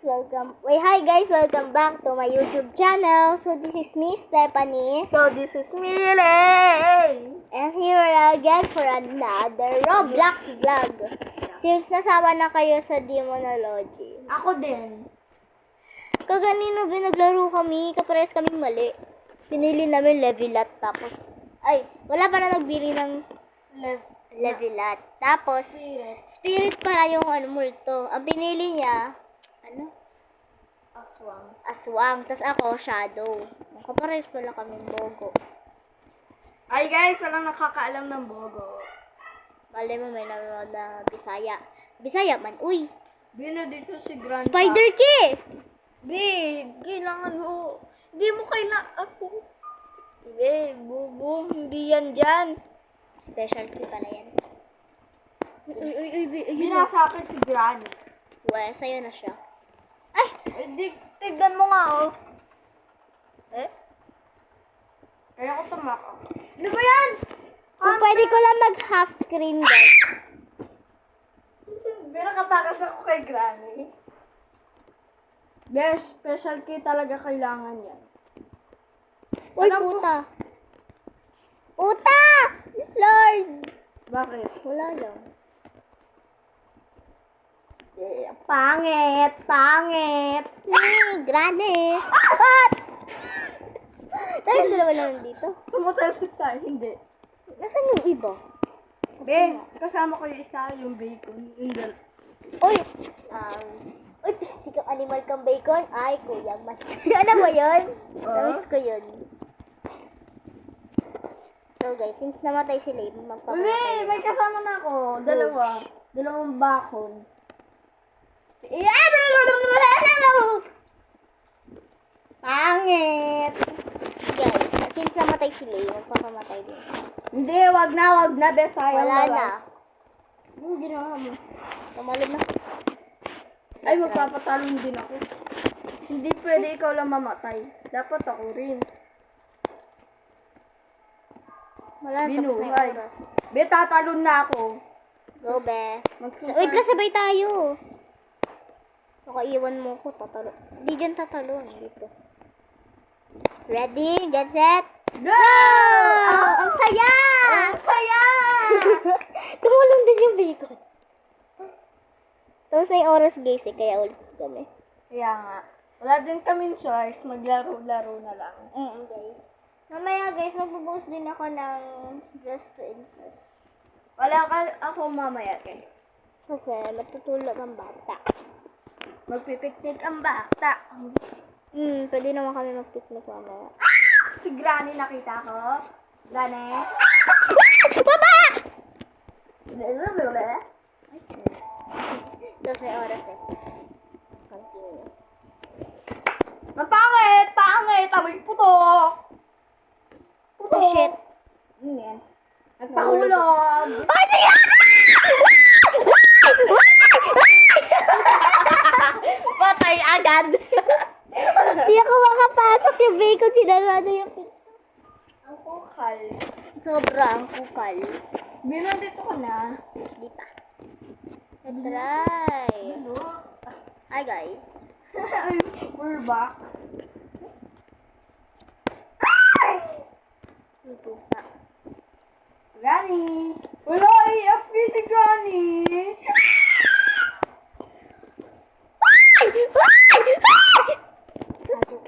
welcome back to my YouTube channel. So this is me, Stephanie. So this is me, Lay. And here we are again for another Roblox vlog. Since nasawa na kayo sa Demonology. Ako din. Kaganino binaglaro kami, kapares kaming mali. Pinili namin levelat tapos, wala pa na nagbili ng levelat. Tapos, spirit pala yung multo. Ang pinili niya, Aswang. Tapos ako, shadow. Kapares pala kaming bogo. Ay guys, walang nakakaalam ng bogo. Bale mo may nanonood na Bisaya. Bisaya man, uy. Bino dito si Grandpa. Spider key! Babe, kailangan mo. Hindi mo kailangan ako. Babe, bobo, hindi yan dyan. Special key pala yan. Uy. Binasa akin si Granny. Well, sa'yo na siya. Tignan mo nga, oh. Kaya ko tumaka. Ano ba yan? Kung pwede ko lang mag-half screen, guys. Nakatakas ako kay Granny. Best, special key talaga kailangan yan. Uy, puta. Puta! Lord! Bakit? Wala lang. Pangit! Granny! What? Dahil dalawa lang dito. Tumutalsik tayo, hindi. Nasaan yung iba? Ben, kasama ko yung isa, yung bacon. Uy! Uy, pistik ang animal kang bacon. Ay, kuya man. Alam mo yun? Namiss ko yun. So guys, since namatay si Lay, magpapamatay. May kasama na ako. Dalawang bakon. Pangit! Guys, since namatay si Lay, magpapamatay din. Hindi, wag na, Besaya. Wala na. Ano ginawa mo? Tumalog na. Ay, magpapatalon din ako. Hindi pwede ikaw lang mamatay. Dapat ako rin. Wala na, tapos na yung Binuhay. oras. Be, tatalon na ako. Go, be. Wait, kasabay tayo. Nakaiwan mo ko, tatalon. Hindi dyan tatalon. Dito. Ready? Get set? Go! Ang saya! Ang saya! Tumulong din yung bacon. Tapos na yung oras, guys, kaya ulit kami. Kaya nga. Wala din kaming choice. Maglaro-laro na lang. Guys. Mamaya, guys, magbubuhos din ako ng just to interest. Wala ako mamaya, guys. Kasi matutulog ang bata. Magpipiknik ang bata. Pwede naman kami mag-picnic mamaya. Si Granny nakita ko. Granny. Baba! Blablabla. Tapos may oras eh. Continue. Pangit! Amoy putok! Oh, shit. Ano yan? Nagpahulog! Ay, sige! Patay agad! Hindi ako makapasok yung bacon. Sinarado yung pinto. Ang kukal. Sobrang kukal. Bino, dito ka na. Di pa. Try. Hi, guys. We're back. Yung pusa. Granny! Wala, AFP si Granny!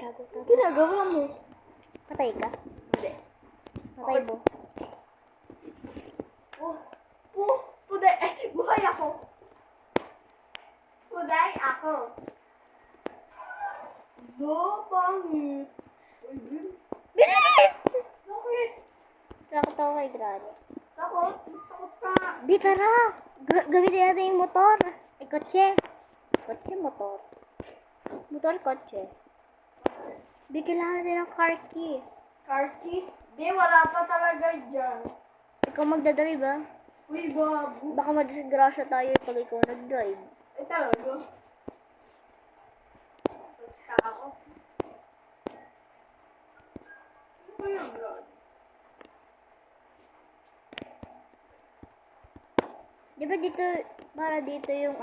Gago. Ginagawa mo? Patay ka? Hindi. Patay mo. Buhay ako. Buhay ako. Pangit. Bilis! Bakit? Takot ako kay Granny. Takot ka. Bitara! Gamitin natin yung motor. Kotse. Kotse, motor. Motor, kotse. Kailangan natin ng car key. Car key? Di, wala pa talaga dyan. Ikaw magdadrive, ah. Uy, babu. Baka madisgrasya tayo pag ikaw nag-drive. Ay, talaga. Sasta ako. Sino ba yung vlog? Di ba dito, para dito yung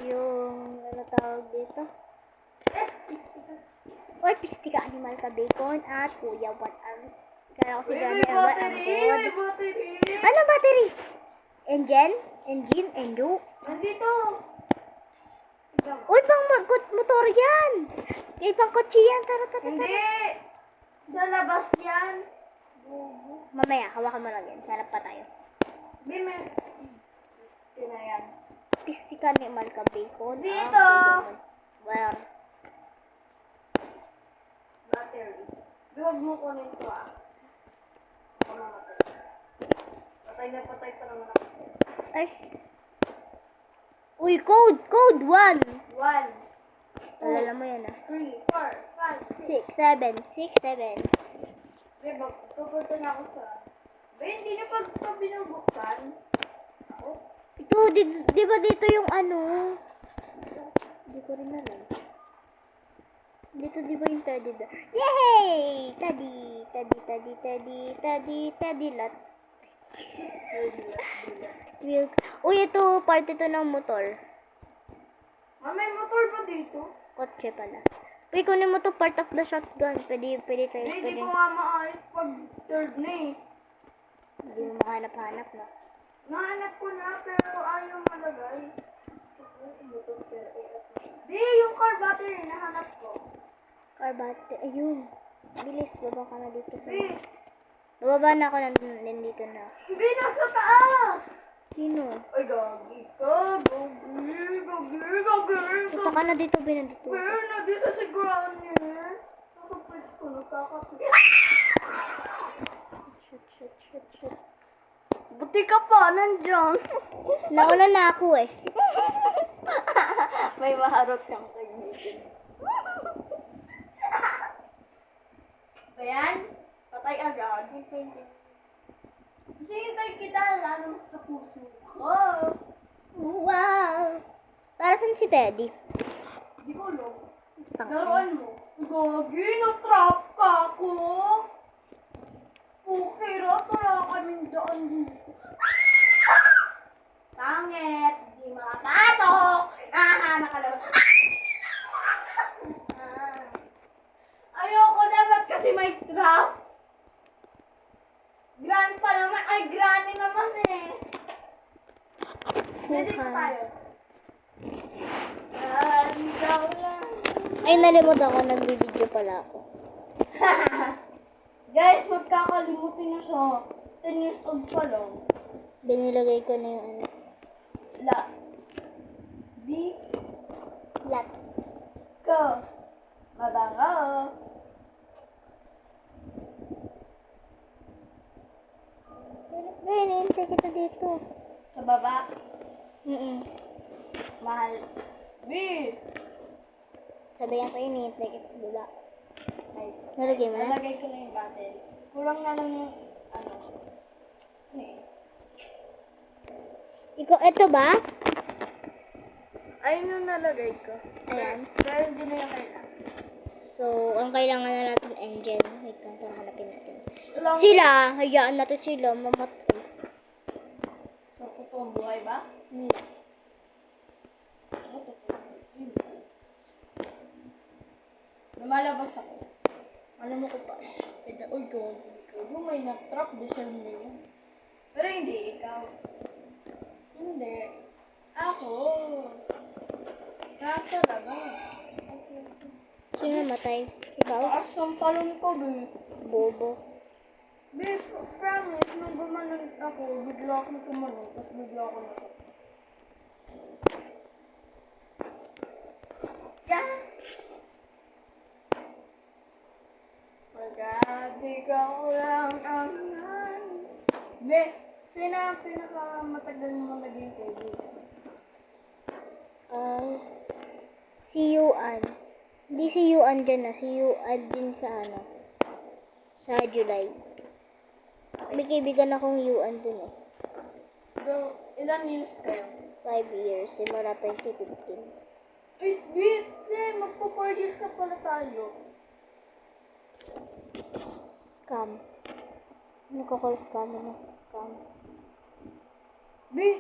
yung tawag tawag dito? Or pistika animal ka bacon at kuya what ang kaya ko si Gani what ang good. battery. Ano battery? Engine, endo. Nandito. Uy, pang motor yan. Pang kotse yan. Tara. Hindi. Sa labas yan. Mamaya, hawakan mo lang yan. Hanap pa tayo. Bime. Gusto na yan. Pistika animal ka bacon. Dito. Well, Battery. Huwag mo kunin to ah. Ako mamatay. Patay pa naman ako sa'yo. ay. Uy, code 1. 1, Alala mo yan 3, 4, 5, 6. 6, 7. Diba, pupunta na ako sa... Ba, hindi niyo pa ito binubuksan? Ako? Ito, di ba dito yung ano? Hindi ko rin alam. Dito di ba yung teddy bear? Yay! Teddy lot. Uy, ito, part ito ng motor. May motor ba dito? Kotse pala. Uy, kunin mo to part of the shotgun. Pwede tayo. Hindi ko nga maayos pag third na eh. Hindi mo mahanap-hanap na. Nahanap ko na, pero ayaw malagay. Di, yung car battery, nahanap ko. Car battery. Ayun. Bilis, baba ka na dito. Di, Bababa na ako, nandito na. hindi, nasa taas! Sino? Ay, gagi ka, gagi. Ito ka na dito, binandito. Pero na di sa siguraan niya. Nasa pwede ko, nagkakapit. Shit. Buti ka pa, nandiyan. Nauna na ako eh. May maharot kang kaibigan. Ayan, patay agad. Kasi hintay kita, lalo sa puso ko. Wow! Para saan si Teddy? Di ko alam. Tang- Laruan mo. Gagi, na-trap ka ko. Okay, wala kaming daan dito. Pangit, di makapasok. Nakalabas. Ayoko naman kasi may trap. Gran pa naman. Ay, granny naman eh. Pwede pa tayo. Ikaw lang. Ay, nalimot ako. Nagbibideo pala ako. Guys, magkakalimutin na siya. 10 years old pa lang. Binilagay ko na yung ano. La. Di. Lat. Ko. Mabango. Let's go, hinihintay kita dito. Sa baba. Mahal. Di. Sabi nga sa'yo, hinihintay kita sa baba. Ay, Nalagay mo na? nalagay ko na yung battery. Kulang na lang yung ano. Ano eh. Ikaw, eto ba? Ayun yung nalagay ko. Ayan. Dahil hindi na yung kailangan. So, ang kailangan na natin engine. Wait lang, ito hanapin natin. Lang. Sila, hayaan natin sila mamatay. Sa totoong buhay ba? Hindi. Ano to? Lumalabas ako. Alam mo ko pa. Uy, go. May na-trap. Deserve mo yun. Pero hindi, ikaw. Hindi. Ako. Nasa labas. Sino matay? Ikaw? Taas ang talon ko, be. Bobo. Be, promise, nung gumanon ako, bigla akong tumalon, tapos bigla ako natakot. Yeah! Pagkati ka ko lang ang Be, sino ang pinakamatagal mo naging kaibigan? Si Yuan. Hindi si Yuan dyan na. Si Yuan din sa ano. Sa July. May kaibigan akong Yuan dun eh. Bro, ilan years kayo? 5 years. Simula 2015. Wait, wait, magpo-4 years ka pala tayo. Scam. Ano ko call scam? Ano scam? Be,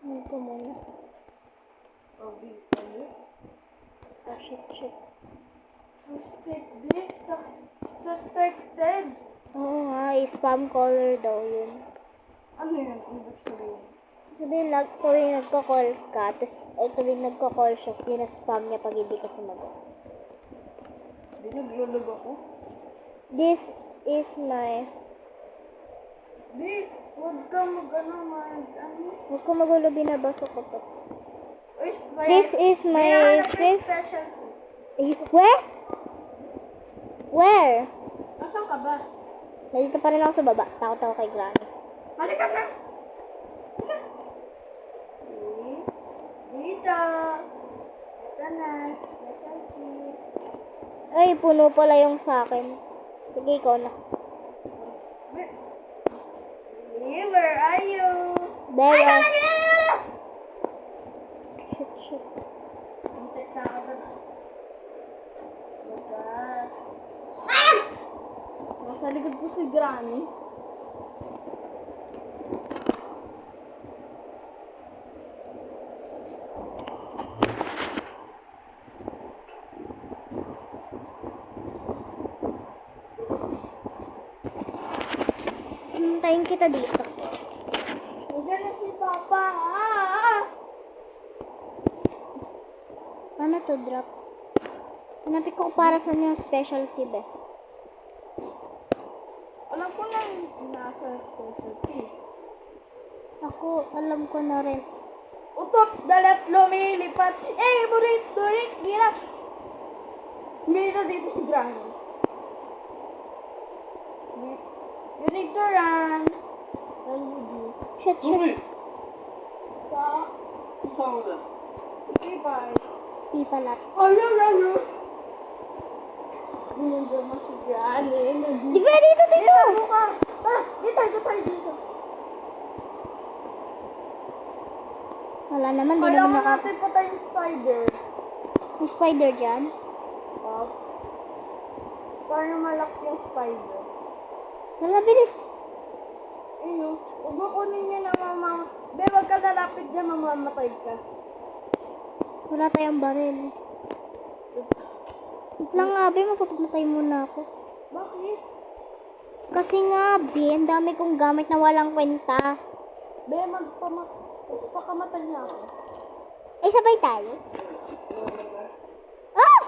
Ano ko muna? oh, Ah, shit. Suspected. Oo nga, spam caller daw yun. Ano yun? Ibig sabihin? Sabihin lang, tuwing nagko-call ka, tapos tuwing nagko-call siya, sinaspam niya pag hindi ka sumagot. Hindi naglulog ako. This is my... Di, huwag ka mag-ano. Huwag ko magulo, binabasa ko pa. Uy, This is my fifth... special. Where? Where? Nasaan ka ba? Nandito pa rin ako sa baba. Takot ako kay Granny. Halika na! Dito! Ito na, special key. Ay, puno pala yung sa akin. Sige, ikaw na. Where are you? Bella. Shit. Hintek na ako doon. Nasa likod ko si Granny. Hintayin kita dito. Nandiyan na si Papa. Paano to drop? Hanapin ko para sa yung specialty ba? Alam ko na yung nasa special key. Ako, alam ko na rin. Utot, dalat, lumilipat. Burit, hirap. Hindi na dito si Granny. You need to run. Run with you. Shit. Sa? Okay, bye. Pipalat. Ano? Nandiyan mo si Granny. Di ba dito? Ano ka? Dito. Wala naman, di Kailangan naman natin patay yung spider. May spider dyan. Para malaki yung spider. Wala, bilis. Ayun, huwag mo kunin niya na mama. Be, wag ka lalapit dyan, mamamatay ka. Wala tayong baril. Wait lang nga, be, mapapatay muna ako. Bakit? Kasi nga, be, ang dami kong gamit na walang kwenta. Be, pakamatay niya ako. Ay, sabay tayo. Ah!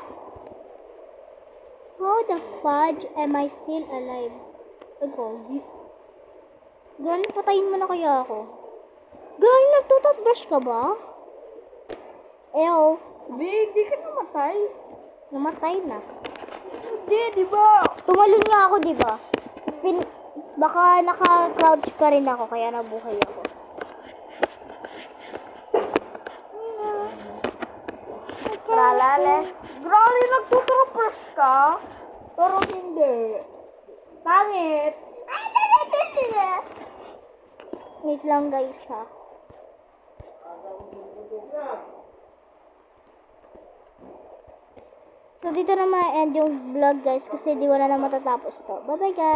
How the fudge am I still alive? Ay, Gogi. Granny, patayin mo na kaya ako. Granny, nagtututbrush ka ba? Ew, Be, hindi ka namatay. namatay na. Hindi, di ba? Tumalon nga ako, di ba? Tapos baka naka-crouch pa rin ako, kaya nabuhay ako. Tralale. Granny, nagtuturupas ka? Pero hindi. Pangit. Wait lang guys ha. So dito na ma-end yung vlog guys kasi di wala na matatapos to. Bye bye guys.